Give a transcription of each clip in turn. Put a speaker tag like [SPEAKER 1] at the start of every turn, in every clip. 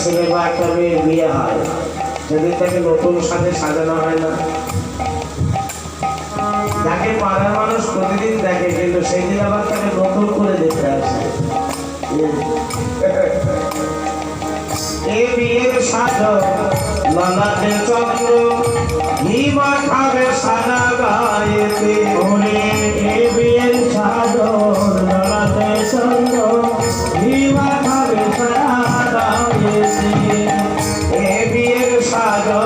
[SPEAKER 1] ছেলে বা একটা মেয়ের বিয়ে হয়, সেদিন তাকে নতুন সাজে সাজানো হয় না? যাকে পাড়ার মানুষ প্রতিদিন দেখে, কিন্তু সেই দিন আবার তাকে নতুন করে দেখতে আসে। এ বিয়ের সাজো ললাটে চন্দ্র, হিমা খাবে সারা গায়েতে। এ বিয়ের সাজো ললাটে চন্দ্র, হিমা খাবে সারা গায়েতে। এ বিয়ের সাজো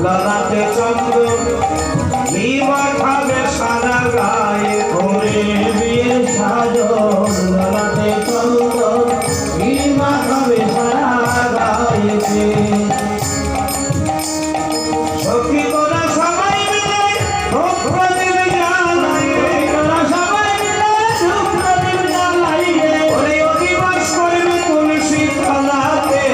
[SPEAKER 1] ললাটে চন্দ্র, হিমা খাবে সারা গায়ে। বিয়ের সাজো ললাটে চন্দ্র, হিমা খাবে সারা গায়েতে। সখী তোরা সবাই মিলে প্রদীপ জ্বালাইয়ে, তোরা সবাই মিলে প্রদীপ জ্বালাইয়ে, ওরে অধিবাস করবে তুলসী তলাতে।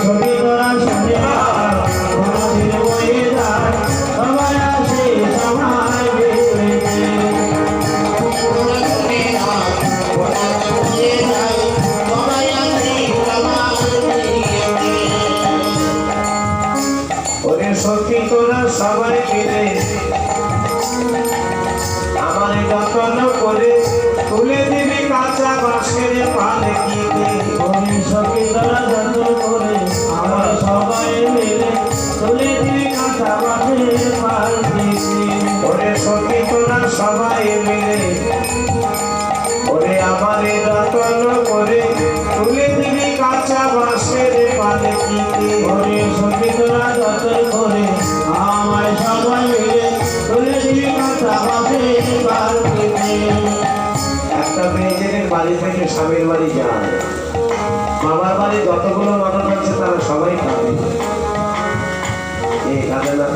[SPEAKER 1] সখী তোরা শুনে আমাদের বয়ে যায়, সবাই আসে সবাই বেড়েছে। ওরে সখী তোরা সবাই মিলে আমার যত্ন করে তুলে দিবি কাঁচা বাঁশের পালকিতে। ওরে সখী তোরা যত্ন করে আমার সবাই মিলে তুলে দিবি কাঁচা বাঁশের পালকিতে। ওরে সখী তোরা সবাই মিলে, ওরে আমার যত্ন করে তুলে দিবি কাঁচা বাঁশের পালকিতে। ওরে সখী তোরা যত্ন করে আমার সবাই মিলে তুলে দিবি কাঁচা বাঁশের পালকিতে। একটা মেয়েদের বাড়ি থেকে স্বামীর বাড়ি যায়, মামার বাড়ি যতগুলো মানুষ আছে তারা সবাই পাবে, কাঁদে না?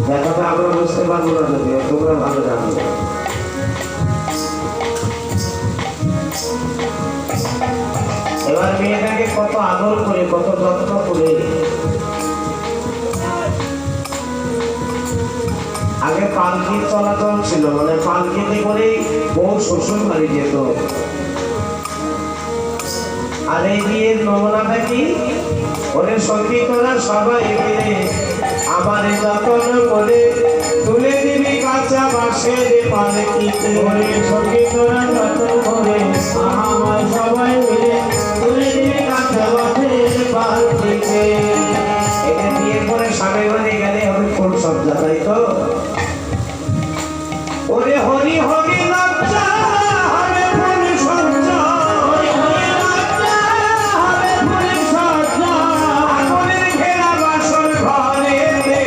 [SPEAKER 1] ব্যাপারটা আমরা বুঝতে পারবো না, যদি তোমরা ভালো জানো। এবার মেয়েটাকে কত আদর করে, কত যত্ন করে। আগে পালকির চলাচল ছিল, মানে পালকিতে করেই বউ শ্বশুর বাড়ি যেত। আর এই বিয়ের নমুনাটা কি? ওরে সখী তোরা সবাই মিলে আমার যত্ন করে তুলে দিবি কাঁচা বাঁশের পালকিতে। ওরে সখী তোরা যত্ন করে আমার সবাই মিলে তুলে দিবি কাঁচা বাঁশের পালকিতে। এটা বিয়ের পরে স্বামীর বাড়ি গেলে হবে ফুল সজ্জা, তাই তো? ওরে হরি হরি লজ্জা হবে ফুল সজ্জা, হরি হরি লজ্জা হবে ফুল সজ্জা, আগুনের ঘেরা বাসর ঘরেতে।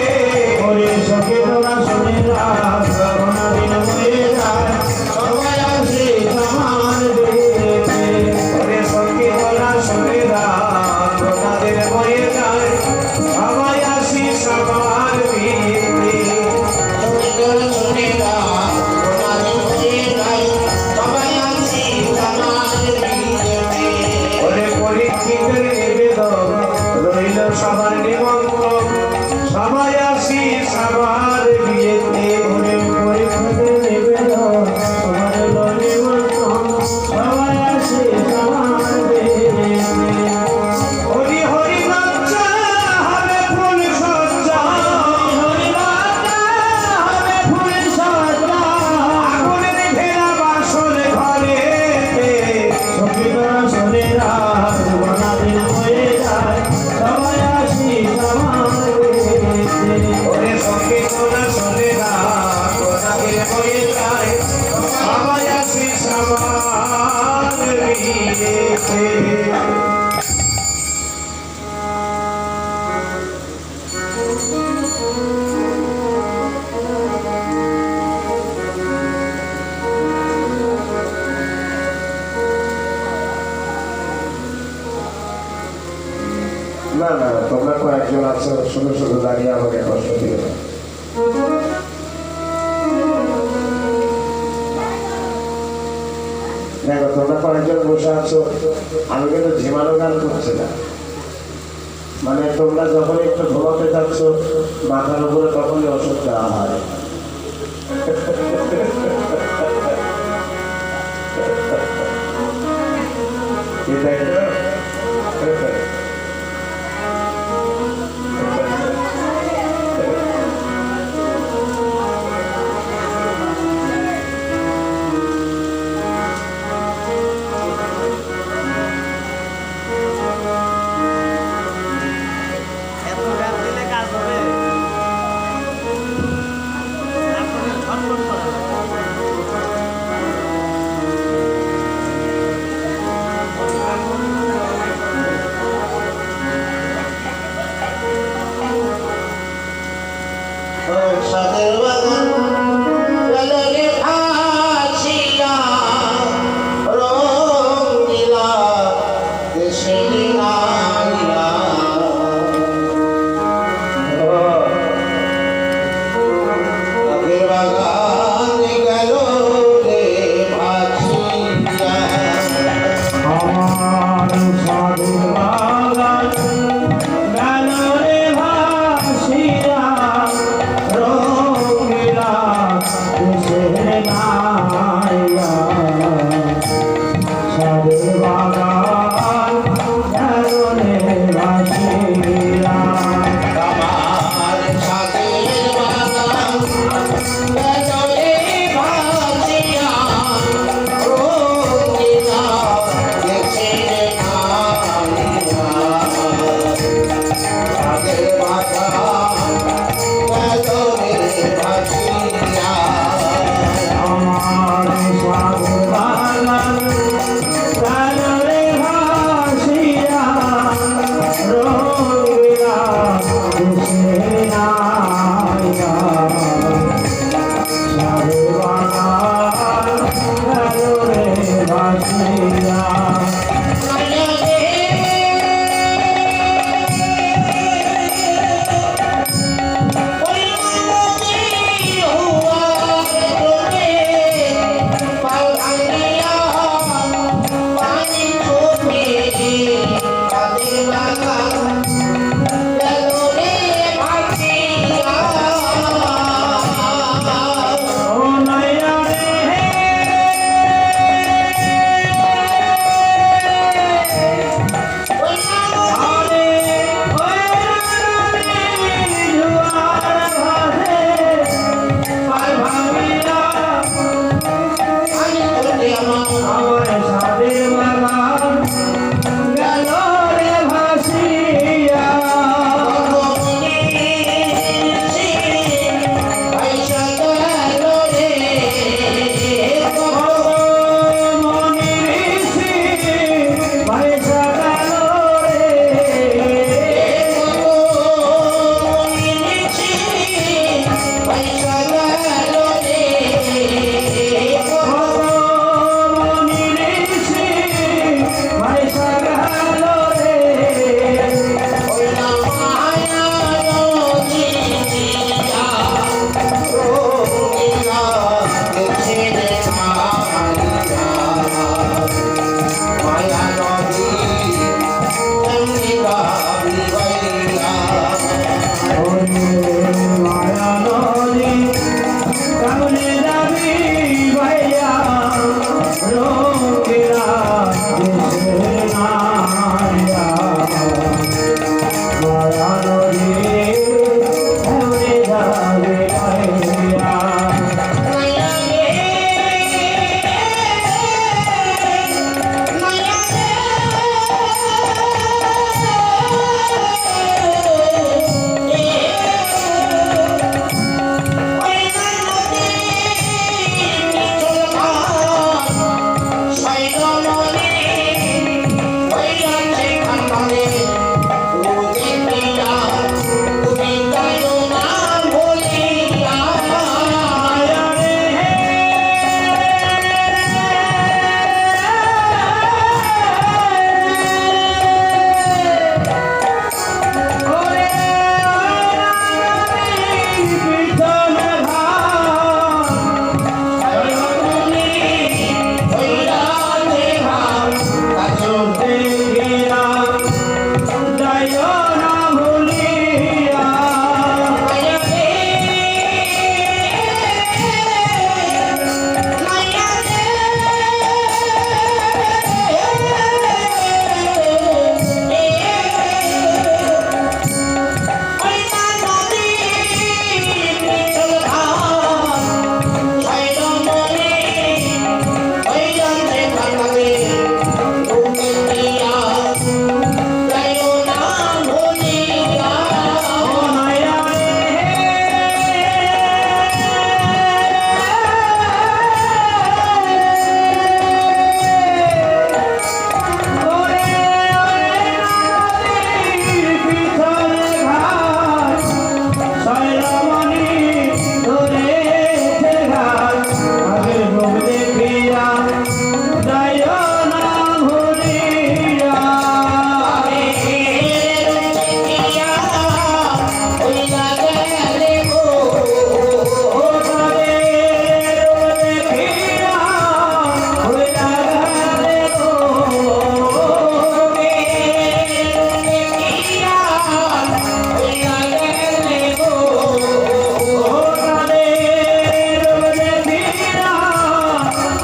[SPEAKER 1] ওরে সখী তোরা শুনে রাখ, ঘনা দিন হয়ে যায়, সবাই আসে আমার বিয়েতে। ওরে সখী তোরা শুনে রাখ, ঘনা দিন হয়ে যায়, সবাই আসি সবার বিয়েতে। শুনে রাখ, সবার নিমন্ত্রণ, সবাই আসি সবার বিয়েতে। ওরে পরীক্ষাতে নিবেদন, সবার নিমন্ত্রণ, সবাই আসি সবার বিয়েতে। হরি হরি লজ্জা হবে ফুল সজ্জা, হরি লজ্জা হবে ফুল সজ্জা, আগুনের ঘেরা বাসর ঘরেতে। সখী তোরা শুনে রাখ, ঘনা দিন হয়ে যায়, সবাই আসি সবার বিয়েতে। ওরে সখী তোরা শুনে রাখ, ঘনা দিন হয়ে যায়, সবাই আসি সবার বিয়েতে। না না, তোমরা কয়েকজন আছো, শুধু শুধু দাঁড়িয়ে আমাকে কষ্ট দিও না।
[SPEAKER 2] কয়েকজন বসে আছো, আমি কিন্তু ঝিমানো গান করছি না। মানে তোমরা যখন একটু ঘুমাতে যাচ্ছ মাথার উপরে তখনই ওষুধ দেওয়া হয়। কি দেখো?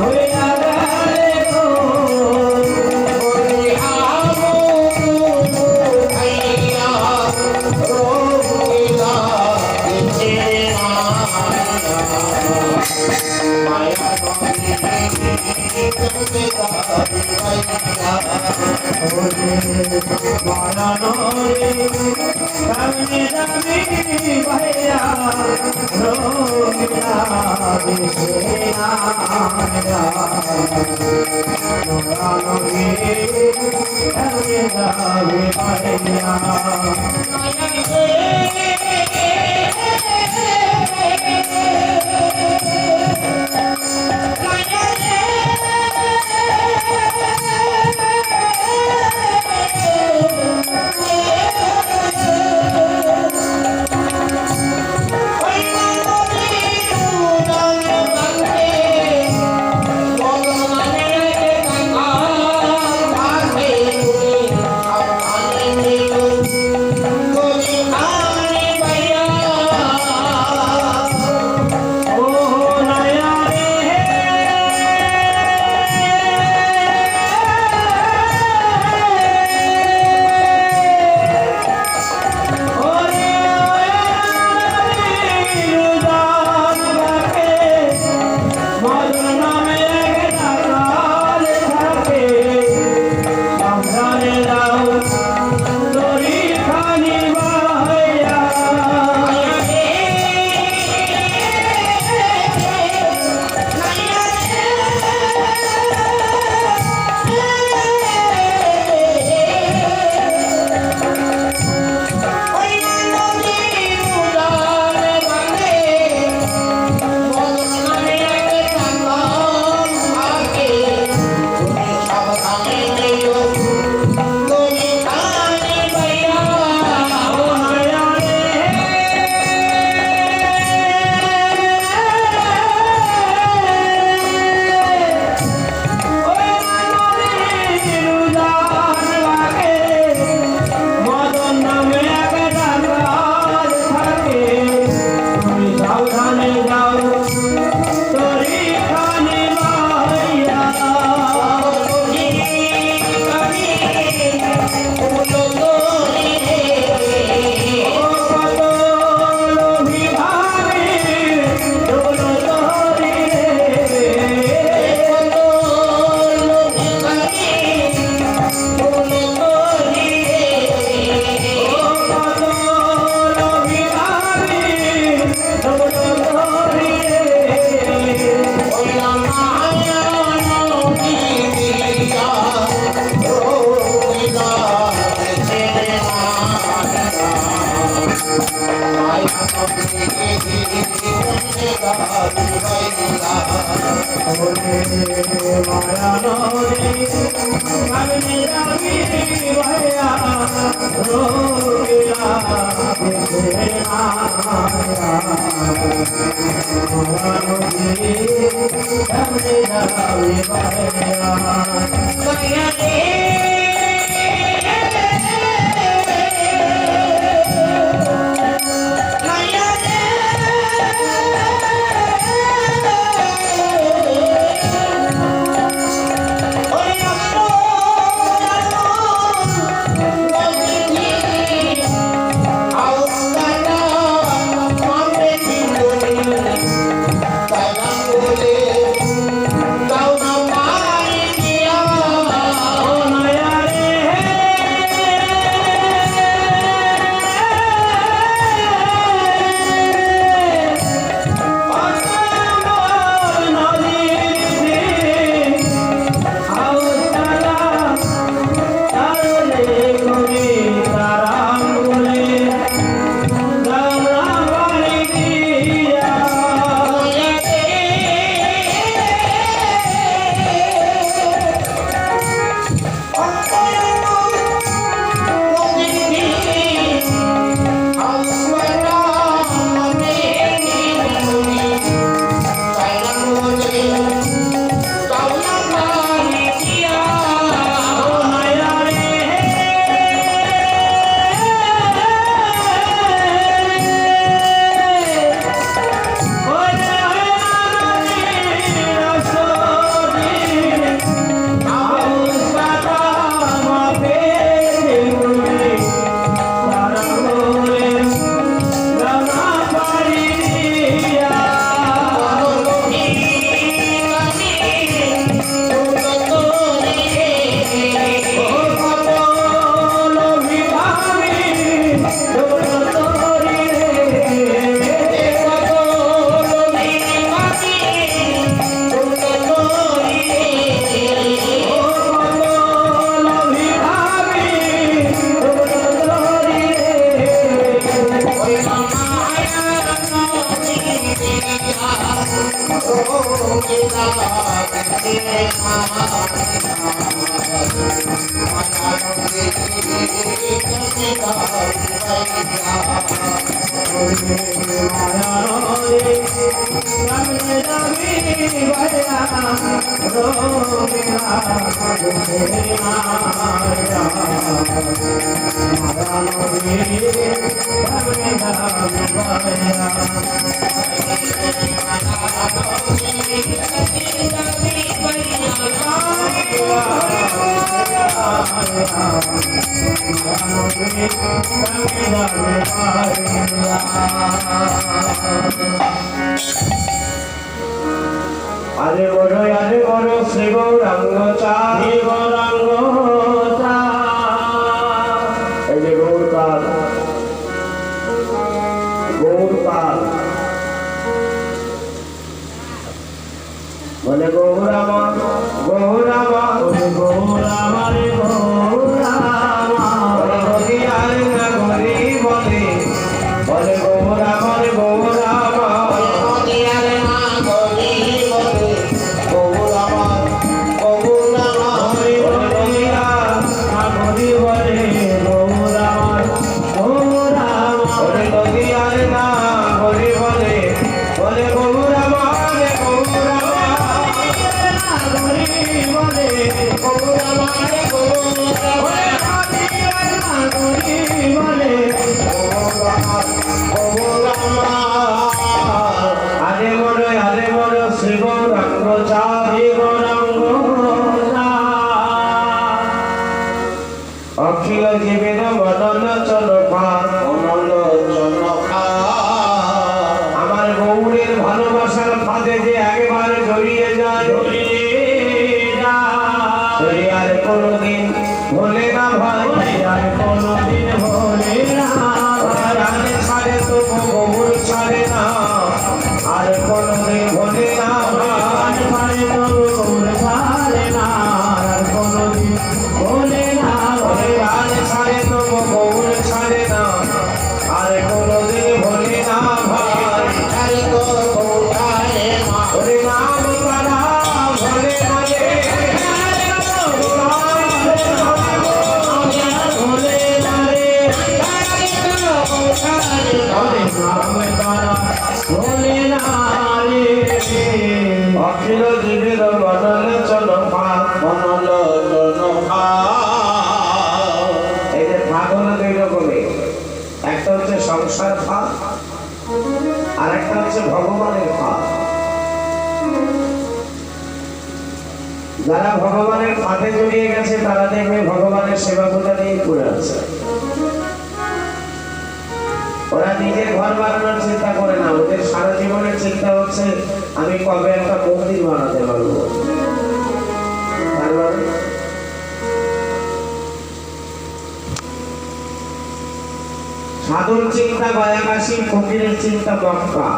[SPEAKER 1] হইয়া গেলে গো
[SPEAKER 3] ওরে আমু ভাইয়া রোগিলা দিছে মায়া নদী তুমি দাবি ভাইয়া
[SPEAKER 1] মায়ানরে কামনে যাবি ভাইয়া রোগিলা দেশে আয়া মায়ানরে কামনে যাবি ভাইয়া
[SPEAKER 3] Bye.
[SPEAKER 2] আরে বড় শ্রী গৌরাঙ্গ চাঁদ গৌরাঙ্গ এই যে গৌরপাল বলে গৌরামা
[SPEAKER 1] গৌরামারে গৌরামা
[SPEAKER 2] বলে গরি আরে না গরি বলে গৌরামারে গৌরামা অখিল জীবের মনন চনপা আমার গৌরের ভালোবাসার ফাঁদে যে একেবারে জড়িয়ে যায় সে আর কোনদিন ভোলে না ভাই
[SPEAKER 1] আর কোনদিন ভোলে না
[SPEAKER 2] রানে ছাড়ে তো গৌর ছাড়ে না আর কোনদিন ভোলে না
[SPEAKER 1] আর পারে তো গৌর ছাড়ে না আর কোনদিন ভোলে না
[SPEAKER 2] রানে ছাড়ে তো গৌর ছাড়ে না আর কোনদিন ভোলে না ভাই ওরে নাম করা ভোলে না রে
[SPEAKER 1] ভোলে না রে ভোলে না রে
[SPEAKER 2] অখিল জীবের মনন চনপা এই যে ভাগ হলো দুই রকমের, একটা হচ্ছে সংসার ভাগ আর একটা হচ্ছে ভগবানের ভাগ। যারা ভগবানের ফাঁদে জড়িয়ে গেছে তারা দেখবে ভগবানের সেবা পূজা নিয়ে পড়ে আছে। ওরা নিজের ঘর বানানোর চিন্তা করে না, ওদের সারা জীবনের চিন্তা হচ্ছে আমি কবে একটা মন্দির বানাতে পারবো। তার মানে সাধুর চিন্তা গয়াকাশী, ফকিরের চিন্তা মক্কা,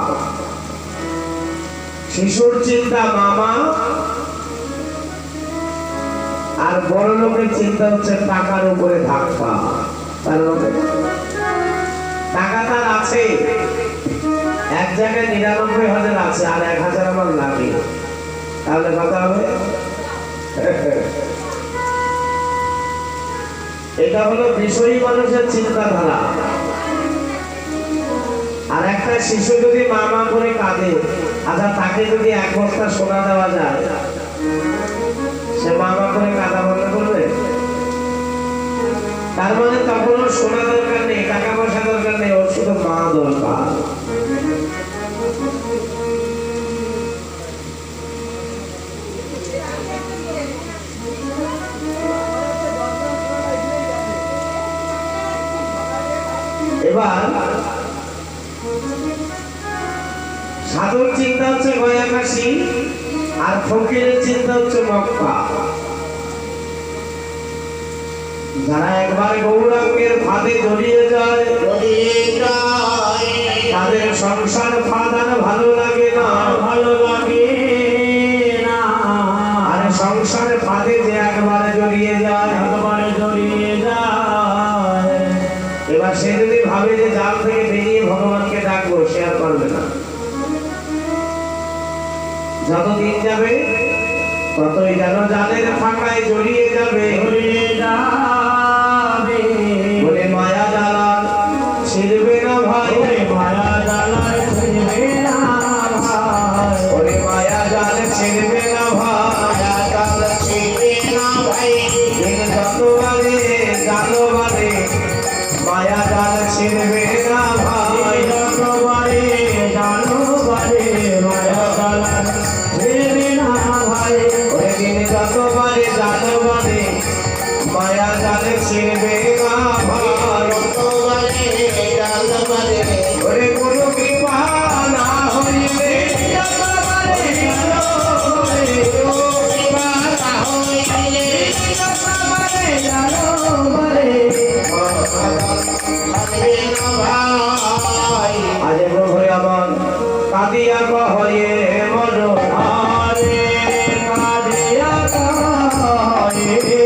[SPEAKER 2] শিশুর চিন্তা মামা, আর বড় লোকের চিন্তা হচ্ছে টাকার উপরে ধাক্কা। তার মানে টাকা তার আছে, এক জায়গায় 99,000 আছে আর 1,000 আমার লাগে, তাহলে কথা হবে। এটা হলো বিষয়ী মানুষের চিন্তাধারা। আর একটা শিশু যদি মামা করে কাঁদে, আচ্ছা তাকে যদি 1 বস্তা সোনা দেওয়া যায়, সে মামা করে কাঁদা বন্ধ করবে? তার মানে তখন ওর সোনা দরকার নেই, টাকা পয়সা দরকার নেই, ওর শুধু মা দরকার। এবার সাধুর চিন্তা হচ্ছে গয়াকাশী আর ফকিরের চিন্তা হচ্ছে মক্কা। যারা একবার গৌরাঙ্গের ফাঁদে জড়িয়ে যায় তাদের সংসার ফাঁদ আর ভালো লাগে না,
[SPEAKER 1] ভালো লাগে না
[SPEAKER 2] আর সংসার ফাঁদে যে একবারে জড়িয়ে যায়,
[SPEAKER 1] একবারে জড়িয়ে যায়।
[SPEAKER 2] এবার সে যদি ভাবে যে জাল থেকে বেরিয়ে ভগবানকে ডাকবো, সে আর পারবে না। যত দিন যাবে ততই যেন জালের ফাঁকায় জড়িয়ে যাবে
[SPEAKER 1] ঘুরে যাবে
[SPEAKER 2] বলে মায়া জ্বালা ছিড়বে না ভাই
[SPEAKER 1] ওরে মায়া জ্বালায় ছিড়বে না ভাই
[SPEAKER 2] ওরে মায়া জাল ছিড়বে না ভাই
[SPEAKER 3] জাল ছিড়বে না ভাই
[SPEAKER 2] দিন যতবারে জালবারে মায়া জাল ছিড়বে না ভাই
[SPEAKER 1] যতবারে জানো বারে মায়া জ্বালায় ছিড়বে না ভাই
[SPEAKER 2] ওরে দিন যতবারে জালবারে মায়া জাল ছিড়বে না ভাই
[SPEAKER 3] যতবারে জাল বারে
[SPEAKER 2] ওরে কোনো কৃপা না হইলে
[SPEAKER 1] যতবারে জানো বারে
[SPEAKER 3] কৃপা না হইলে
[SPEAKER 1] যতবারে জানো বারে
[SPEAKER 3] থাকবে না ভাই
[SPEAKER 2] আজ প্রভু আমার কাঁদিয়া কহয়ে মন
[SPEAKER 1] আরে কাদিয়া কায়ে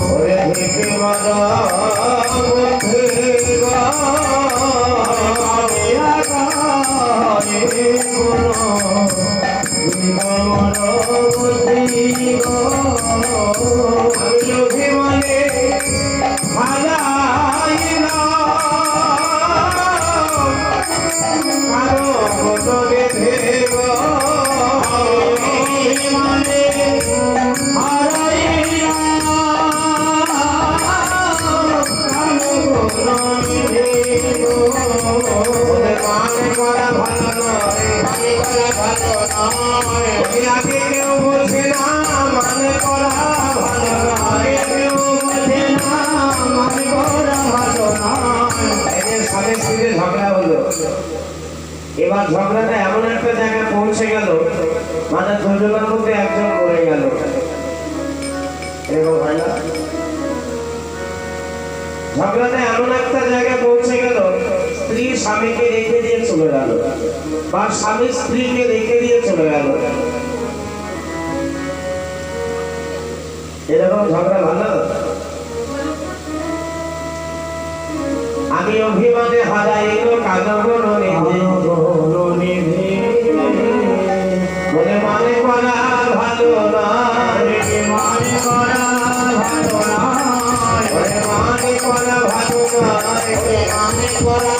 [SPEAKER 2] ওরে ধিপি মন বুদ্ধি গো।
[SPEAKER 1] কাদিয়া কায়ে জীবন বুদ্ধি গো
[SPEAKER 2] আমি অভিমানে হারাইলাম কারো বদলে দেব
[SPEAKER 1] মানে
[SPEAKER 2] ওরে মানে করা ভালো নয়
[SPEAKER 3] মানে করা ভালো নয়
[SPEAKER 2] ওই আগে কেউ বোঝে না মানে করা ভালো নয় এই যে স্বামী স্ত্রীর ঝগড়া হলো এবার ঝগড়াটা এমন একটা জায়গায় পৌঁছে গেল মানে দুজনের মধ্যে একজন মরে গেল এরকম হয় না ঝগড়াটা এমন একটা জায়গায় পৌঁছে গেল স্ত্রী স্বামীকে রেখে দিয়ে চলে গেল বা স্বামী স্ত্রীকে রেখে দিয়ে চলে গেল এরকম ঝগড়া ভালো আমি অভিমানে হারাইল কাদগণ নিধি বলে মানে করা ভালো নয়
[SPEAKER 1] মানে করা ভালো নয়
[SPEAKER 2] বলে মানে করা ভালো নয়
[SPEAKER 3] মানে করা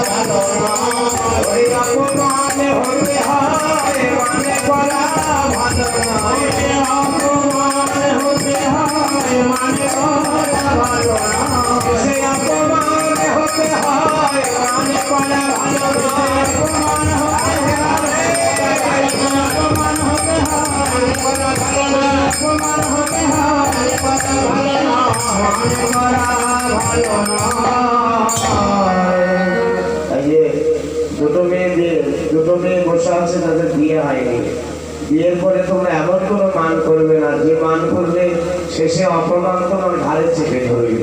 [SPEAKER 3] ভালো নয়
[SPEAKER 2] ওই অপমান হতে হয় মানে করা ভালো নয়
[SPEAKER 1] অপমান হতে হয় মানে করা ভালো নয়
[SPEAKER 2] সে অপমান হতে হয় মানে করা ভালো নয়
[SPEAKER 1] অপমান হতে হয় অপমান হতে হয়
[SPEAKER 2] করা ভালো নয়
[SPEAKER 1] অপমান হতে হয়
[SPEAKER 3] করা ভালো নয়
[SPEAKER 1] মানে করা ভালো নয়
[SPEAKER 2] এই যে দুটো মেয়ে বসে আছে তাদের বিয়ে হয়নি বিয়ের পরে তোমরা এমন কোনো মান করবে না যে মান করলে শেষে অপমান তোমার ঘাড়ে চেপে ধরবে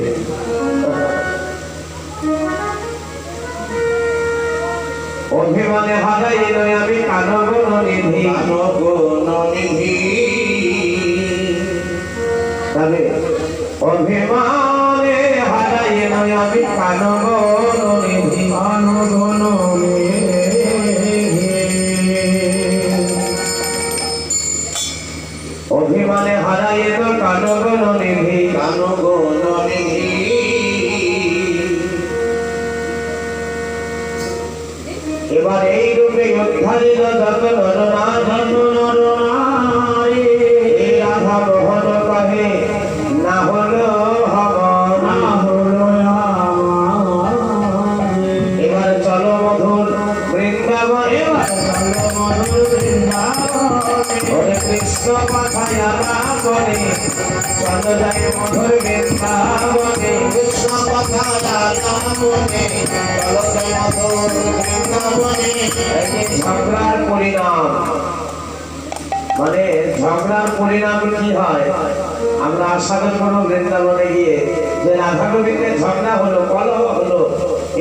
[SPEAKER 2] অভিমানে হারাইল আমি কানগণ নিধি
[SPEAKER 3] কানগণ নিধি
[SPEAKER 2] তবে অভিমানে হারাইল আমি কানগণ নিধি
[SPEAKER 1] অনুগুণ
[SPEAKER 2] অভিমানে হারাইল কানগণ নিধি
[SPEAKER 3] কানগণ নিধি
[SPEAKER 2] এবার এই রূপে উদ্ধারিত যত নরনারী এই রাধা মোহন কহে না হলো হব না এবার চলো মধুর বৃন্দাবন ওরে কৃষ্ণ কথায় আলাপ করে চলো যাই মধুর বৃন্দাবনে
[SPEAKER 3] কৃষ্ণ কথা মনে চলো মধুর বৃন্দাবনে
[SPEAKER 2] এই যে ঝগড়ার পরিণাম মানে ঝগড়ার পরিণাম কি হয় আমরা আশা করবো বৃন্দাবনে গিয়ে যে রাধা গোবিন্দের ঝগড়া হলো কলহ হলো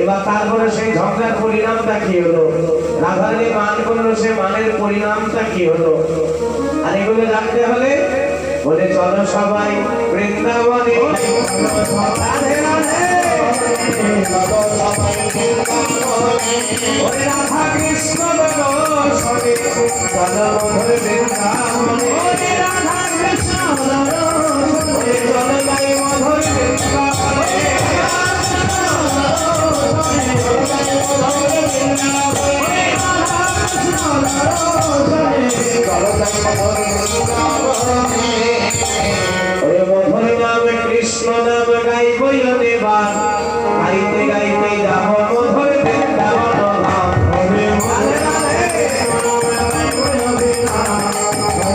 [SPEAKER 2] এবার তারপরে সেই ঝগড়ার পরিণামটা কি হলো রাধারানী মান করলো সে মানের পরিণামটা কি হলো আর এগুলো জানতে হলে বলে চলো সবাই বৃন্দাবনে রাধে রাধে
[SPEAKER 3] চলো সবাই বৃন্দাবনে
[SPEAKER 2] ওরে রাধা কৃষ্ণ বলো সবে চলো মধুর বৃন্দাবনে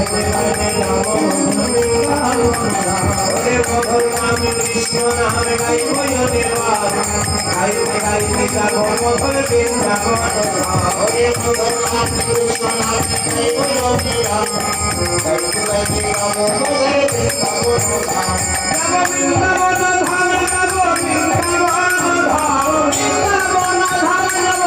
[SPEAKER 2] ওরে মধুর নামে কৃষ্ণ নামে গাইব নির্বাণ গাইতে গাইতে যাব মধুর বৃন্দাবন
[SPEAKER 3] ওরে মধুর নামে কৃষ্ণ নামে গাইব নির্বাণ গাইতে গাইতে যাব মধুর বৃন্দাবন
[SPEAKER 2] যাব বৃন্দাবন ধাম যাব বৃন্দাবন ধাম বৃন্দাবন ধাম যাব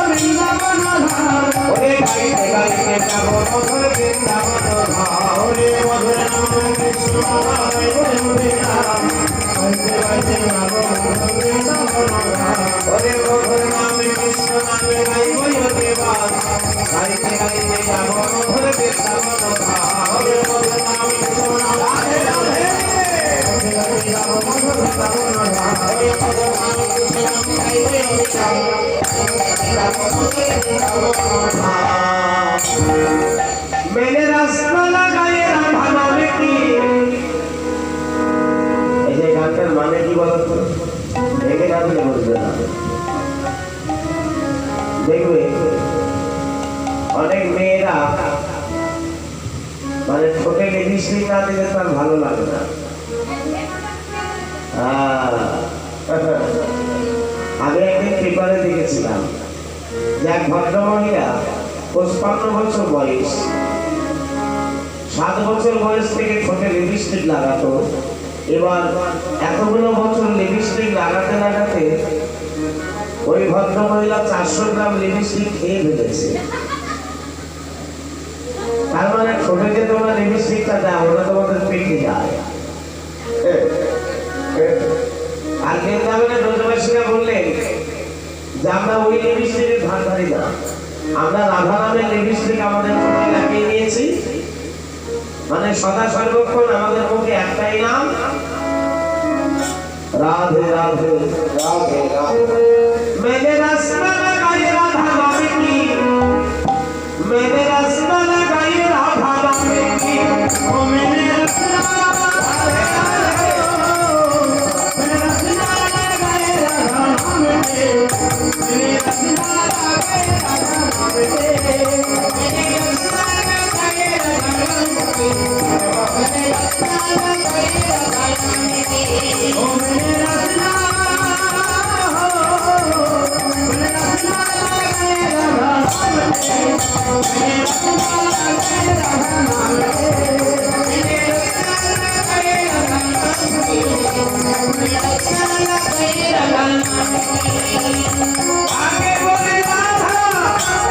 [SPEAKER 2] বৃন্দাবন ধাম ওরে গাইতে গাইতে যাব মধুর বৃন্দাবন ধাম ওরে মধুর নামে কৃষ্ণ নামে গাইব নির্বাণ গাইতে গাইতে যাব মধুর বৃন্দাবন ধাম ওরে মধুর নামে কৃষ্ণ নামে গাইব নির্বাণ গাইতে গাইতে যাব মধুর বৃন্দাবন ধাম ওরে মধুর নামে কৃষ্ণ নামে গাইতে গাইতে যাব মধুর বৃন্দাবন ধাম ওরে মধুর নামে কৃষ্ণ নামে গাইব নির্বাণ मैंने रास्ता लगाए राधा नामे की এই যে গানটার মানে কি বলতো দেখে গানটা বুঝবে না দেখবে অনেক মেয়েরা মানে ঠোঁটে লিপস্টিক না দিলে তার ভালো লাগে না আমি একদিন পেপারে দেখেছিলাম যে এক ভদ্রমহিলা 55 বছর বয়স 7 বছর বয়স থেকে ঠোঁটে লিপস্টিক লাগাতো এবার এতগুলো বছর লিপস্টিক লাগাতে লাগাতে ওই ভদ্রমহিলা 400 গ্রাম লিপস্টিক খেয়ে ফেলেছে তার মানে ঠোঁটে যে তোমরা লিপস্টিকটা দাও ওটা তোমাদের পেটে যায় আর বৃন্দাবনের ব্রজবাসীরা বললেন যে আমরা ওই লিপস্টিকের ধার ধারি না আমরা রাধা নামের লিপস্টিক আমাদের মুখে লাগিয়ে নিয়েছি মানে সদা সর্বক্ষণ আমাদের মুখে একটাই নাম রাধে রাধে
[SPEAKER 3] রাধে রাধে
[SPEAKER 2] मैंने रास्ता लगाए राधा नामे की मैंने रास्ता लगाए राधा नामे की ओ मैंने रास्ता आगे बोले राधा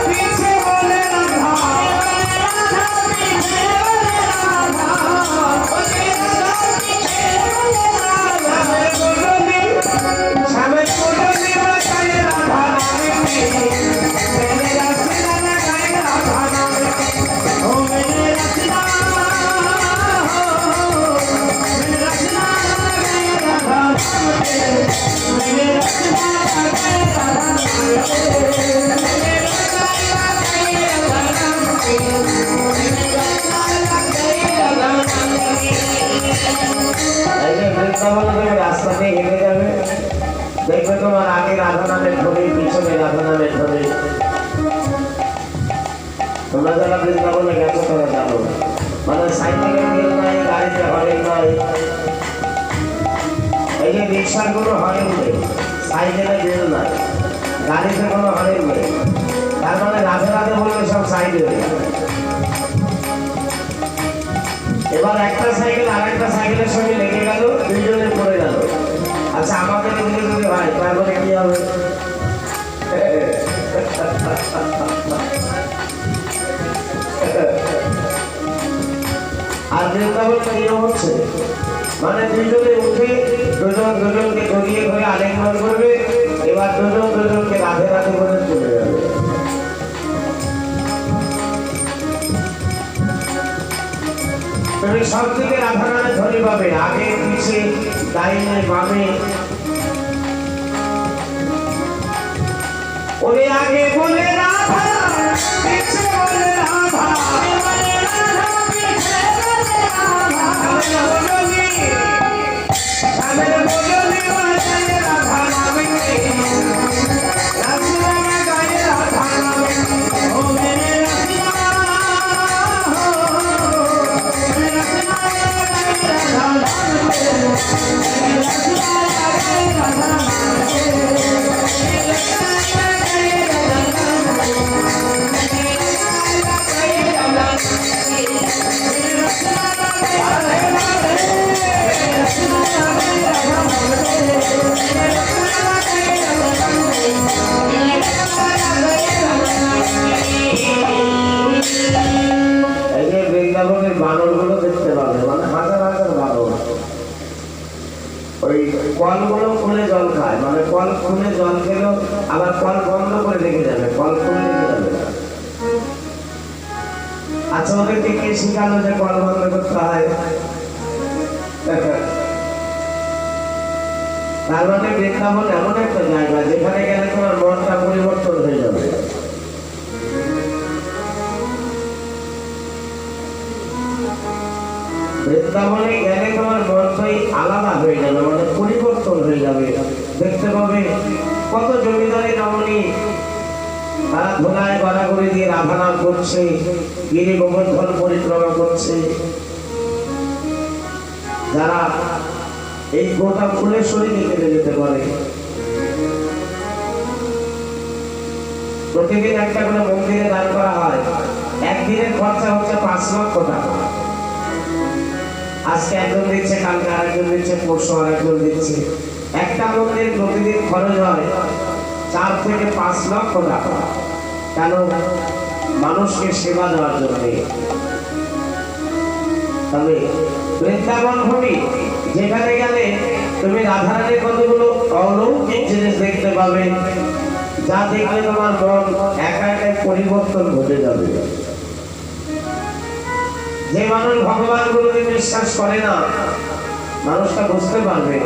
[SPEAKER 2] पीछे बोले राधा पीछे बोले राधा सामने बोलोनी बचाए राधा नामे की मैंने रास्ता लगाए राधा नामे की ओ मैंने रास्ता लगाए राधा नामे की मैंने रास्ता लगाए राधा রাস্তা দিয়ে হেঁটে যাবে দেখবে তোমার আগে রাধা নামের ছবি পিছনে রাধা নামের ছবি তোমরা যারা বৃন্দাবনে গেছো তারা জানো মানে সাইকেলের তেল নাই গাড়িতে হরেন নাই এই যে রিক্সার কোনো হরেন নেই সাইকেলে তেল নাই গাড়িতে কোনো হরেন নেই তার মানে রাধে রাধে বললে সব সাইড হয়ে যাবে এবার একটা সাইকেল আর একটা সাইকেলের সঙ্গে লেগে গেল দুইজনে পড়ে গেল আচ্ছা আমাদের দিকে যদি হয় তারপরে কি হবে আর বৃন্দাবন কিরকম হচ্ছে মানে দুইজনে উঠে দুজন দুজনকে গড়িয়ে ধরে আলিঙ্গন করবে এবার দুজন দুজনকে রাধে রাধে করে চলে যাবে তুমি সব থেকে রাধা নামে ধরে পাবে আগে পিছে ডাইনে বামে ওরে আগে বলে রাধা পিছে বলে রাধা সামনে বলনি বাজায় রাধা নামে কলগুলো খুলে জল খায়, মানে কল খুলে জল খেলো আবার কল বন্ধ করে রেখে যাবে, কল খুলে রেখে যাবে না। আচ্ছা, ওদেরকে কে শিখালো যে কল বন্ধ করতে হয়? তার মানে বৃন্দাবন এমন একটা জায়গা যেখানে গেলে তোমার মনটা পরিবর্তন হয়ে যাবে। বৃন্দাবনে গেলে তোমার মনটাই আলাদা হয়ে যাবে, মানে পরিবর্তন হয়ে যাবে। দেখতে পাবে কত জমিদারি রমণী তারা ধোলায় গড়াগড়ি দিয়ে রাধা নাম করছে, গিরি গোবর্ধন পরিক্রমা করছে। যারা এই গোটা ফুলের শরীরে কেটে যেতে পারে, প্রতিদিন একটা করে মন্দিরে দান করা হয়, একদিনের খরচা হচ্ছে 5 লক্ষ টাকা। আজকে একজন দিচ্ছে, কালকে আরেকজন দিচ্ছে, পরশু আরেকজন দিচ্ছে। একটা মন্দির প্রতিদিন খরচ হয় 4 থেকে 5 লক্ষ টাকা। কেন? মানুষকে সেবা দেওয়ার জন্য। তবে বৃন্দাবন ভূমি যেখানে গেলে তুমি রাধারানীর কতগুলো অলৌকিক জিনিস দেখতে পাবে, যা দেখলে তোমার মন একা একা পরিবর্তন ঘটে যাবে। যে মানুষ ভগবান বলে বিশ্বাস করে না, মানুষটা বুঝতে পারবে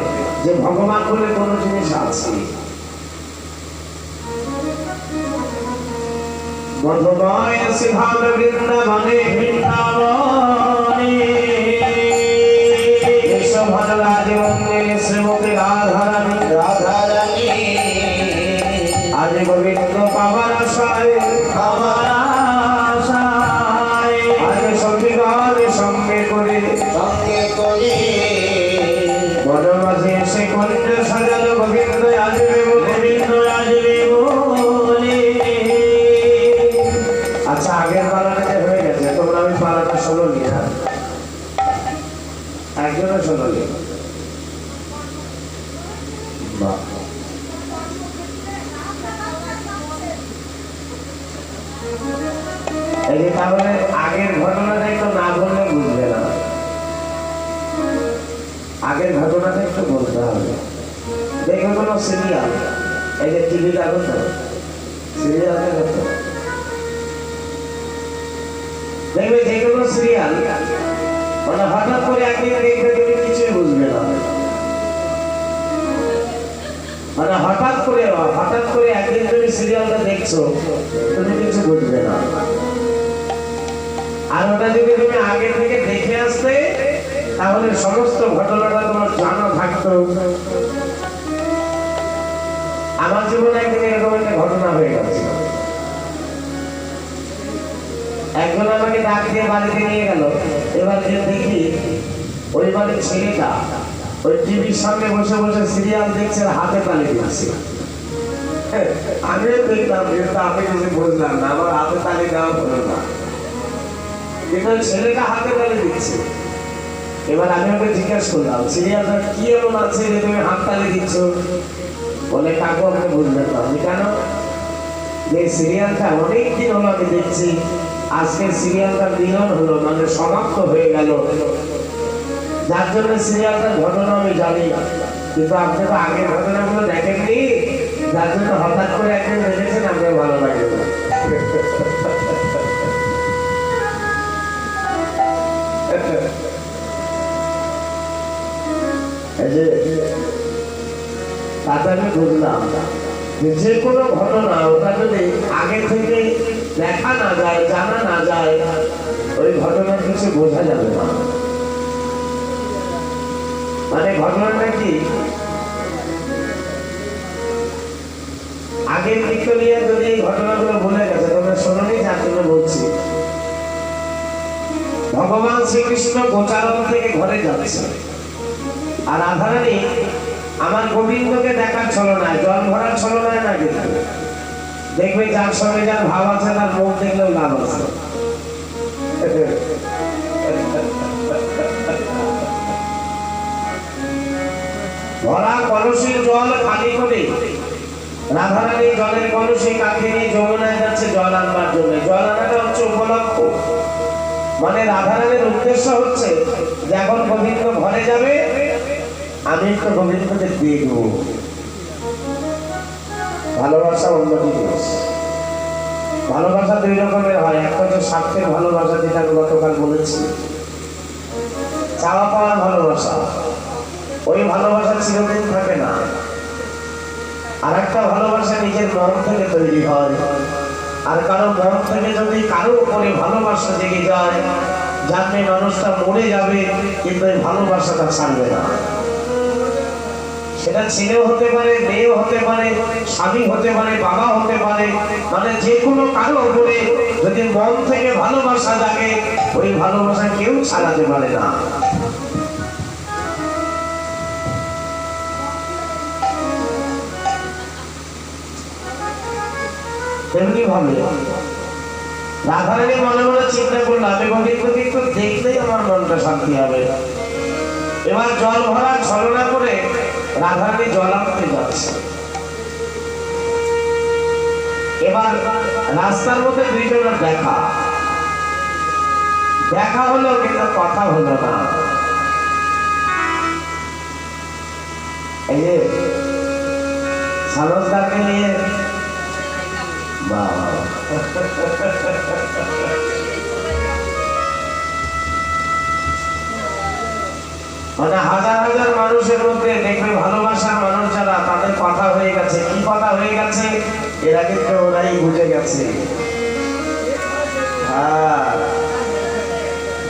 [SPEAKER 2] যে ভগবান বলে কোনো জিনিস আছে। মধুময় সিংহাল বৃন্দাবনে বৃন্দাবনে ভজলা জীবনে শ্রীমতী রাধারানী রাধারানী আজ গোবিন্দ পাবার আশায় পাবার আশায় আজ সঙ্গীগানে সঙ্গে করে বনবাসী এসে কণ্ঠ সাজালো গোবিন্দ আসবে গোবিন্দ আসবে বলে। আচ্ছা, আগের পালাটা হয়ে গেছে, তোমরা আমি পালাটা শোনোনি? না, একজনও শোনোনি? এই যে তাহলে আগের ঘটনাটা একটু না বললে বুঝবে না, আগের ঘটনাটা একটু বলতে হবে। দেখো কোনো সিরিয়াল, এই যে টিভি দেখো তো, সিরিয়াল দেখো তো, দেখবে যে কোনো সিরিয়াল মানে হঠাৎ করে একদিন দেখবে তুমি কিছুই বুঝবে না, মানে হঠাৎ করে একদিন তুমি সিরিয়ালটা দেখছো, তুমি কিছু বুঝবে না। আর ওটা যদি তুমি আগে থেকে দেখে আসতে, তাহলে সমস্ত ঘটনাটা তোমার জানা থাকতো। আমার জীবনে একদিন এরকম একটা ঘটনা হয়ে গেছে। একজন আমাকে ডাক দিয়ে বাড়িতে নিয়ে গেল। এবার যে দেখি ওই বাড়ির ছেলেটা ওই টিভির সামনে বসে বসে সিরিয়াল দেখছে, হাতে তালি দিচ্ছে। আমিও দেখলাম, কিন্তু আমি কিছু বুঝলাম না, আমার হাতে তালি দেওয়া হলো না, কিন্তু ছেলেটা হাতে তালি দিচ্ছে। এবার আমি ওকে জিজ্ঞেস করলাম, সিরিয়ালটা কি এমন আছে যে তুমি হাত তালি দিচ্ছ? বলে, কাকু আপনি বুঝবেন না। আমি কেন? যে সিরিয়ালটা অনেকদিন হলো আমি দেখছি, আজকে সিরিয়ালটা মিলন হলো, মানে সমাপ্ত হয়ে গেল, যার জন্য সিরিয়ালটার ঘটনা আমি জানি, কিন্তু আপনি তো আগের ঘটনাগুলো দেখেননি, যার জন্য হঠাৎ করে একদিন দেখেছেন, আপনার ভালো লাগে না। তাতে আমি বুঝলাম যে কোনো ঘটনা ওটা যদি আগে থেকে দেখা না যায়, জানা না যায়, ওই ঘটনার কিছু বোঝা যাবে না। মানে ঘটনাটা কি, আগের দিকে নিয়ে যদি এই ঘটনাগুলো ভুলে গেছে, তোমরা শোনোনি, যার জন্য বলছি। ভগবান শ্রীকৃষ্ণ গোচারণ থেকে ঘরে যাচ্ছে, আর রাধারানী আমার গোবিন্দকে দেখার ছলনায়, জল ভরার ছলনায় না, কিন্তু দেখবে যার সঙ্গে যার ভাব আছে তার মুখ দেখলেও লাভ আছে। ভরা কলসির জল খালি করে রাধারানী জলের কলসি কাঁধে নিয়ে যমুনায় যাচ্ছে জল আনবার জন্য। জল আনাটা হচ্ছে উপলক্ষ, মানে রাধারানীর উদ্দেশ্য হচ্ছে যখন গোবিন্দ ঘরে যাবে আমি একটা গোবিন্দকে দেখবো। ভালোবাসা অন্য জিনিস। ভালোবাসা দুই রকমের হয়, একটা হচ্ছে স্বার্থের ভালোবাসা, যেটা আমি গতকাল বলেছি, চাওয়া পাওয়ার ভালোবাসা। ওই ভালোবাসা চিরদিন থাকে না। আর একটা ভালোবাসা নিজের মন থেকে তৈরি হয়। আর কারো মন থেকে যদি কারো উপরে ভালোবাসা জেগে যায়, জানবে মানুষটা মরে যাবে, কিন্তু এই ভালোবাসাটা ছাড়বে না। সেটা ছেলেও হতে পারে, মেয়েও হতে পারে, স্বামী হতে পারে, বাবা হতে পারে, মানে যে কোনো কারো উপরে যদি মন থেকে ভালোবাসা জাগে, ওই ভালোবাসা কেউ ছাড়াতে পারে না। তেমনি ভাবে রাধারানী মনে মনে চিন্তা করলো, আমি গোবিন্দকে একটু দেখলেই আমার মনটা শান্তি হবে। এবার জল ভরা ছলনা করে রাধারানী জল আনতে যাচ্ছে। এবার রাস্তার মধ্যে দুইজনের দেখা হলো, কিন্তু কথা হলো না। এই যে সারদাকে নিয়ে মানে হাজার হাজার মানুষের মধ্যে দেখবে ভালোবাসার মানুষ যারা, তাদের কথা হয়ে গেছে। কি কথা হয়ে গেছে? এরা কিন্তু ওরাই বুঝে গেছে।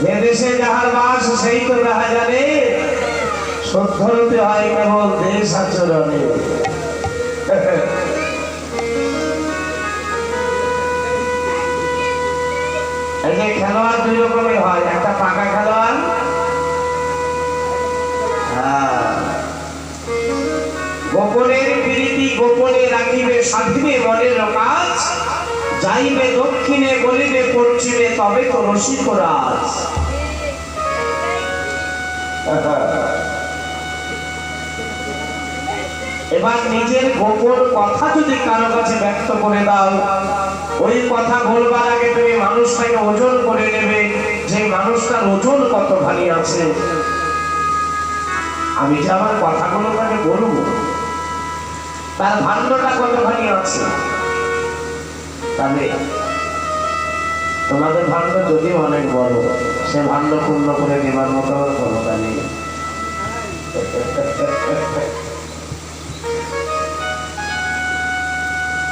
[SPEAKER 2] যে দেশে যাহার বাস সেই তো দেখা জানে, সত্য হতে হয় কেবল দেশ আচরণে। এই যে খেলোয়াড় দুই রকমের হয়, একটা পাকা খেলোয়াড়, গোপনের প্রীতি গোপনে রাখিবে, সাধিবে মনের কাজ, যাইবে দক্ষিণে বলিবে পশ্চিমে, তবে তো রসিকরাজ। এবার নিজের গোপন কথা যদি কারো কাছে ব্যক্ত করে দাও, ওই কথা বলবার আগে তুমি মানুষটাকে ওজন করে নেবে, যে মানুষটার ওজন কতখানি আছে। আমি যে আমার কথাগুলো তাকে বলবো, তার ভাণ্ডটা কতখানি আছে। তবে তোমাদের ভাণ্ড যদি অনেক বড়, সে ভাণ্ড পূর্ণ করে নেবার মতো ক্ষমতা নেই।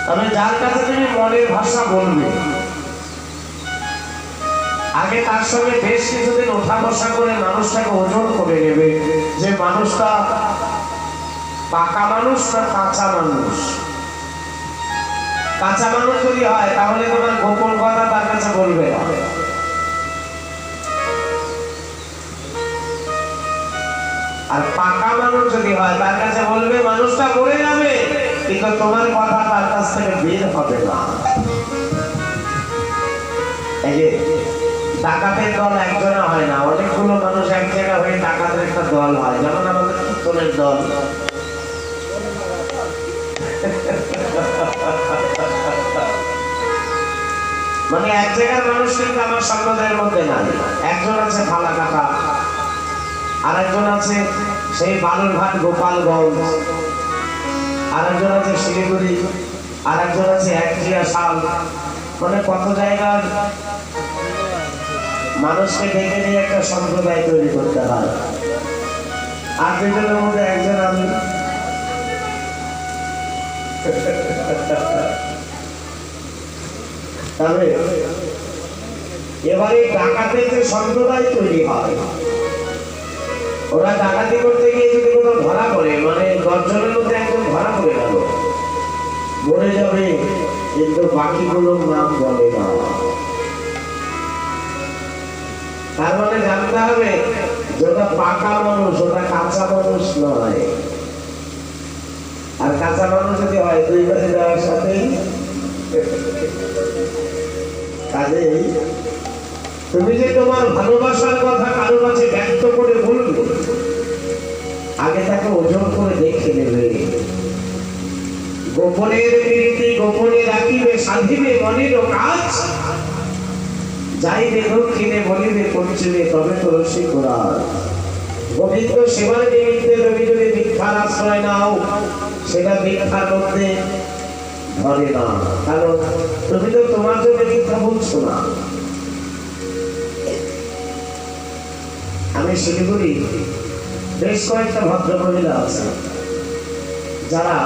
[SPEAKER 2] তবে যার কাছে তুমি মনের ভাষা বলবে, আগে তার সঙ্গে বেশ কিছুদিন ওঠা বসা করে মানুষটাকে ওজন করে নেবে, যে মানুষটা পাকা মানুষ না কাঁচা মানুষ। কাঁচা মানুষ যদি হয় তাহলে তোমার গোপন কথা তার কাছে বলবে না। আর পাকা মানুষ যদি হয় তার কাছে বলবে, মানুষটা মরে যাবে, কিন্তু তোমার কথা তার কাছ থেকে বের হবে না। এই যে ডাকাতের দল একজনে হয় না, অনেকগুলো মানুষ এক জায়গায় হয়ে ডাকাতের একটা দল হয়, যেমন আমাদের কীর্তনের দল। মানে এক জায়গার মানুষ কিন্তু আমার সম্প্রদায়ের মধ্যে নাই। একজন আছে ফালাকাটা, আরেকজন আছে সেই বালুরঘাট গোপালগঞ্জ, আরেকজন আছে শিলিগুড়ি, আরেকজন আছে একজিয়া শাল। মানে কত জায়গার মানুষকে ডেকে নিয়ে একটা সম্প্রদায় তৈরি করতে হয়। আর দুজনের মধ্যে একজন আমি। তবে এবারে ডাকাতের যে সম্প্রদায় তৈরি হয়, ওরা ডাকাতি করতে গিয়ে যদি কোনো ধরা পড়ে, মানে 10 জনের মধ্যে একজন ধরা পড়ে গেল, মরে যাবে, কিন্তু বাকিগুলোর নাম বলে না। তার মানে জানতে হবে যেটা পাকা মানুষ, ওটা কাঁচা মানুষ নয়। আর কাঁচা মানুষ যদি হয় দুই কাছে যাওয়ার সাথে, কাজেই তুমি যে তোমার ভালোবাসার কথা কারো কাছে ব্যক্ত করে বলবে, আগে তাকে ওজন করে দেখে নেবে। গোপনের প্রীতি গোপনে রাখিবে, সাধিবে মনের কাজ, যাইবে দক্ষিণে বলিবে পশ্চিমে, তবে তো রসিকরাজ। গোবিন্দ সেবার নিমিত্তে তুমি যদি মিথ্যার আশ্রয় নাও, সেটা মিথ্যার মধ্যে ধরে না, কারণ তুমি তো তোমার জন্য মিথ্যা বলছো না। আমি শিলিগুড়ি বেশ কয়েকটা ভদ্র মহিলা আছে যারা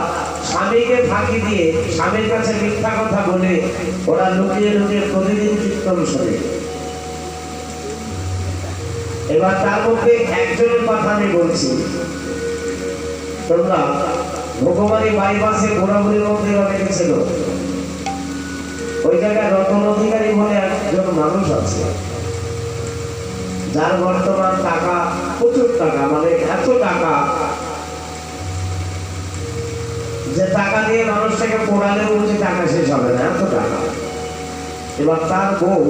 [SPEAKER 2] স্বামীকে ফাঁকি দিয়ে স্বামীর কাছে মিথ্যা কথা বলে ওরা লুকিয়ে লুকিয়ে প্রতিদিন কীর্তন শোনে। এবার তার মধ্যে একজনের কথা আমি বলছি, তোমরা ভগবানী বাইপাসে ঘোরাঘুরির মধ্যে দেখেছিল, ওই জায়গায় রতন অধিকারী বলে একজন মানুষ আছে যার বর্তমান টাকা প্রচুর টাকা, মানে এত টাকা যে টাকা দিয়ে মানুষটাকে পোড়ালে বুঝে টাকা শেষ হবে না, এত টাকা। এবার তার বউ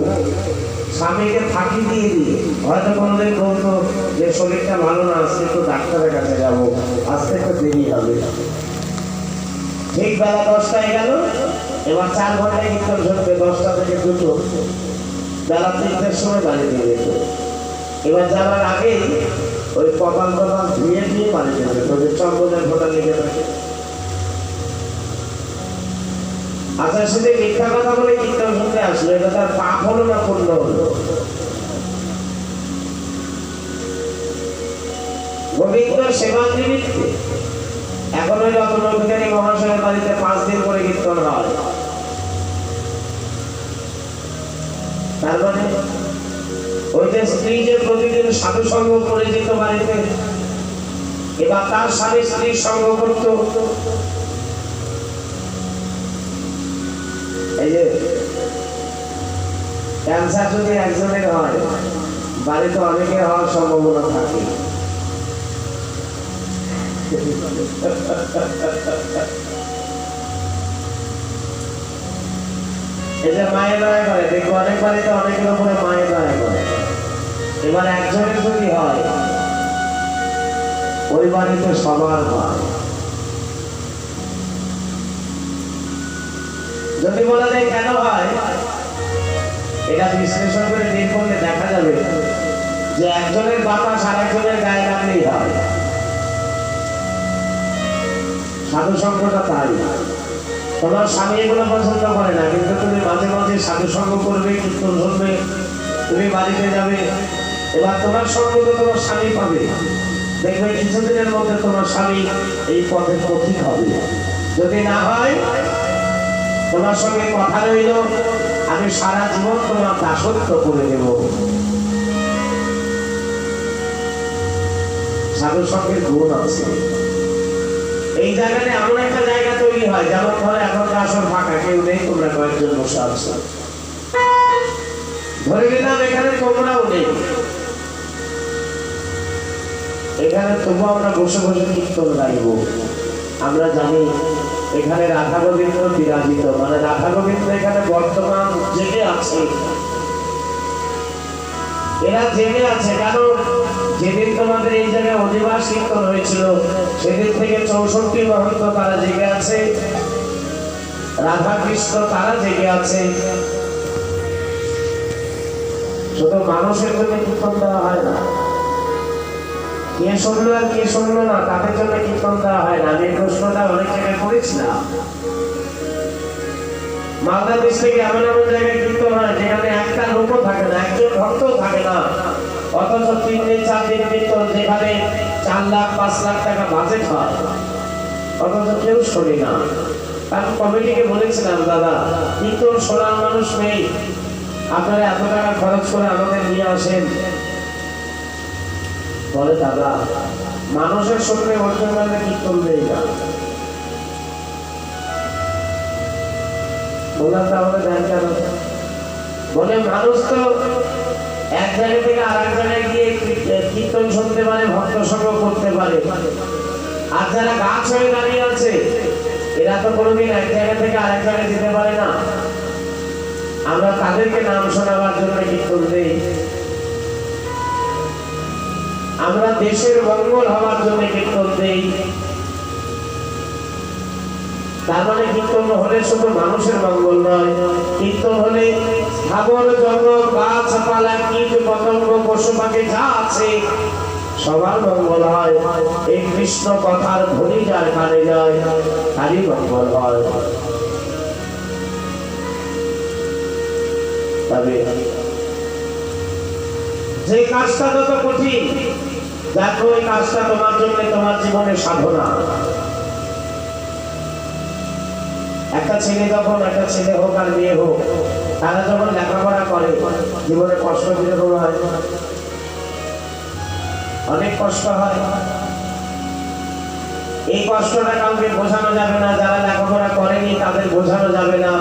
[SPEAKER 2] স্বামীকে ফাঁকি দিয়ে দিয়ে হয়তো কোনোদিন বলতো যে শরীরটা ভালো না, আজকে একটু ডাক্তারের কাছে যাবো, আজকে একটু দেরি হবে। ঠিক বেলা 10টায় গেল, এবার 4 ঘন্টায় কীর্তন শুনবে, 10টা থেকে 2টো, বেলা 3টের সময় বাড়িতে যেত। এবার যাওয়ার আগেই ওই কপাল ধুয়ে দিয়ে বাড়িতে যেত, যে চন্দনের ফোঁটা লেগে থাকে। আচ্ছা, শুধু মিথ্যা কথা বলে কীর্তন শুনতে আসলো, এটা তার পাপ হলো না পূর্ণ হলো? গোবিন্দ সেবা নিমিত্তে এখন ওই রতন অধিকারী মহাশয়ের বাড়িতে 5 দিন করে কীর্তন হয়। তার মানে ওই যে স্ত্রী যে প্রতিদিন সাধু সঙ্গ করে যেত বাড়িতে, এবার তার স্বামী স্ত্রীর সঙ্গ করত। এই যে ক্যান্সার যদি একজনের হয়, বাড়িতে অনেকে হওয়ার সম্ভাবনা থাকে। এই যে মায়ের দয়া করে, দেখবো অনেক বাড়িতে অনেকের উপরে মায়ের দয়া করে। এবার একজনের যদি হয়, ওই বাড়িতে সবার হয়। যদি বলা যায় কেন হয়, এটা বিশ্লেষণ করে বের করলে দেখা যাবে যে একজনের বাতাস আরেকজনের গায়ে লাগলেই হয়। সাধু সঙ্গটা তাই। তোমার স্বামী এগুলো পছন্দ করে না, কিন্তু তুমি মাঝে মাঝে সাধু সঙ্গ করবে, কীর্তন শুনবে, তুমি বাড়িতে যাবে, এবার তোমার সঙ্গ তো তোমার স্বামী পাবে। দেখবে কিছুদিনের মধ্যে তোমার স্বামী এই পথে পথিক হবে। যদি না হয়, তোমার সঙ্গে কথা রইল, আমি সারা জীবন তোমার দাসত্ব করে দেব। সাধু সঙ্গের গুণ আছে। এই জায়গাতে এমন একটা জায়গা তৈরি হয়, যেমন ধরো এখন আসর ফাঁকা, কেউ নেই, তোমরা কয়েকজন বসে আছো, ধরে নিলাম এখানে তোমরাও নেই, এখানে তবু আমরা বসে বসে কীর্তন গাইব। আমরা জানি এখানে রাধা গোবিন্দ বিরাজিত, মানে রাধা গোবিন্দ এখানে বর্তমান জেগে আছে। এরা জেগে আছে কেন? যেদিন তোমাদের এই জায়গায় অধিবাস কীর্তন হয়েছিল, সেদিন থেকে 64 মহন্ত তারা জেগে আছে, রাধা কৃষ্ণ তারা জেগে আছে। শুধু মানুষের জন্য কীর্তন দেওয়া হয় না, কে শুনলো আর কে শুনলো না তাদের জন্য কীর্তন দেওয়া হয় না। আমি এই প্রশ্নটা অনেক জায়গায় করেছিলাম। মালদা ডিস্ট্রিক্টে এমন এমন জায়গায় কীর্তন হয় যেখানে একটা লোকও থাকে না, একজন ভক্ত থাকে না, অথচ 3 দিন 4 দিন কীর্তন, যেখানে 4 লাখ 5 লাখ টাকা বাজেট হয়, অথচ কেউ শোনে না। আমি কমিটিকে বলেছিলাম, দাদা কীর্তন শোনার মানুষ নেই, আপনারা এত টাকা খরচ করে আমাদের নিয়ে আসেন। বলে, দাদা মানুষের সঙ্গে অর্জনে কীর্তন দেয় না। বললাম, তাহলে দেন কেন? বলে, মানুষ তো এক জায়গা থেকে আর এক জায়গায় গিয়ে কীর্তন শুনতে পারে, ভক্ত সঙ্গ করতে পারে, আর যারা গাছ হয়ে দাঁড়িয়ে আছে এরা তো কোনোদিন এক জায়গা থেকে আরেক জায়গায় যেতে পারে না। আমরা তাদেরকে নাম শোনাবার জন্য কীর্তন দেই, আমরা দেশের মঙ্গল হওয়ার জন্য কীর্তন দেই। তার মানে কীর্তন হলে শুধু মানুষের মঙ্গল নয়, কীর্তন হলে স্থাবর জঙ্গল, গাছপালা, কীট পতঙ্গ, পশু পাখি যা আছে সবার মঙ্গল হয়। এই কৃষ্ণ কথার ধ্বনি যার কানে যায় তারই মঙ্গল হয়। তবে যে কাজটা যত কঠিন, দেখো ওই কাজটা তোমার জন্য তোমার জীবনে সাধনা। একটা ছেলে যখন, একটা ছেলে হোক আর মেয়ে হোক, তারা যখন লেখাপড়া করে জীবনে কষ্ট কিরকম হয়? অনেক কষ্ট হয়। এই কষ্টটা কাউকে বোঝানো যাবে না, যারা লেখাপড়া করেনি তাদের বোঝানো যাবে না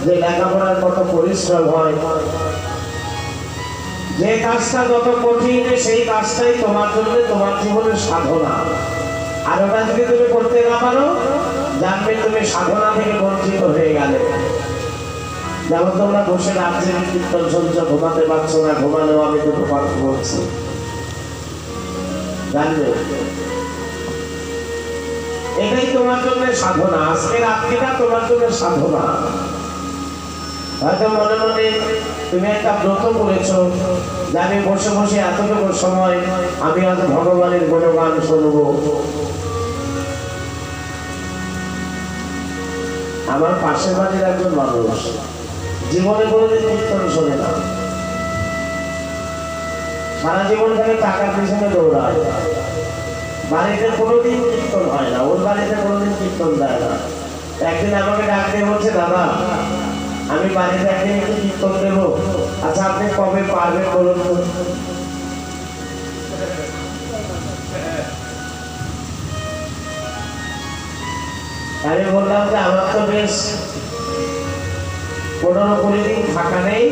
[SPEAKER 2] যে লেখাপড়ার কত পরিশ্রম হয়। যে কাজটা যত কঠিন সেই কাজটাই তোমার জন্য তোমার জীবনের সাধনা। আর ওটা যদি তুমি করতে না পারো, জানবে তুমি সাধনা থেকে বঞ্চিত হয়ে গেলে। যেমন তোমরা বসে রাত্রে কীর্তন শুনছ, ঘুমাতে পারছো না, ঘুমানো আমি দুটো কথা বলছি, জানবে এটাই তোমার জন্য সাধনা। আজকে রাত্রিটা তোমার জন্য সাধনা। হয়তো মনে মনে তুমি একটা ব্রত করেছো যে আমি বসে বসে এতটুকু সময় আমি হয়তো ভগবানের গুণগান শুনবো। আমার পাশের বাড়ির একজন মানুষ জীবনে কোনোদিন কীর্তন শোনে না, সারা জীবন থেকে টাকার পিছনে দৌড়ায়, বাড়িতে কোনোদিন কীর্তন হয় না, ওর বাড়িতে কোনোদিন কীর্তন দেয় না। একদিন আমাকে ডাক দিয়ে বলছে, দাদা আমি বাড়িতে একদিন একটু কীর্তন দেবো, আচ্ছা আপনি কবে পারবেন বলুন তো। আমি বললাম যে আমার তো বেশ 15-20 দিন থাকা নেই,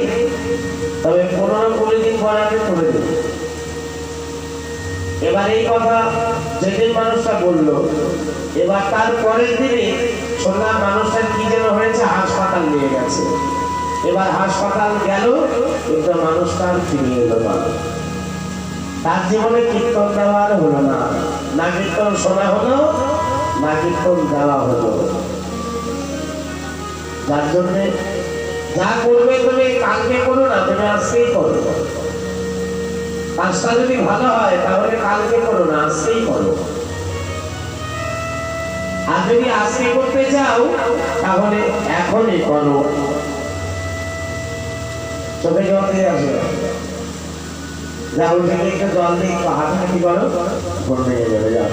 [SPEAKER 2] তবে 15-20 দিন পরে আমি করে দেব। এবার এই কথা যেদিন মানুষটা বললো, এবার তার পরের দিনে শুনলাম মানুষটার কি যেন হয়েছে, হাসপাতাল নিয়ে গেছে। এবার হাসপাতাল গেল, কিন্তু মানুষটা আর ফিরে এলো না। তার জীবনে কীর্তন দেওয়া আর হলো না, না কীর্তন শোনা হলো, না কীর্তন দেওয়া হলো। যার জন্য যা করবে তুমি কালকে করো না, তুমি আজকেই করো। কাজটা যদি ভালো হয় তাহলে কালকে করো না, আজকেই করো। আর যদি আজকে করতে চাও তাহলে এখনই করো। চোখে জল দিয়ে আসবে, রাহুল থেকে একটু জল দিয়ে একটু হাঁটাহাঁটি করো, ঘুম ভেঙে যাবে। যাও,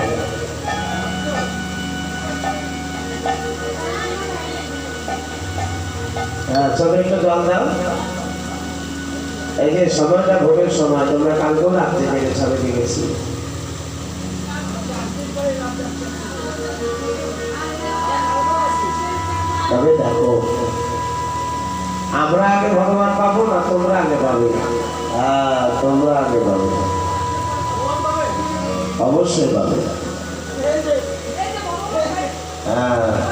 [SPEAKER 2] হ্যাঁ চোখে একটু জল দাও। এই যে সময়টা ভোরের সময়, তোমরা কালকেও রাত্রে জেগেছো, আমি জেগেছি। তবে দেখো আমরা আগে ভগবান পাবো না তোমরা আগে পাবে? হ্যাঁ তোমরা আগে পাবে, অবশ্যই পাবে। হ্যাঁ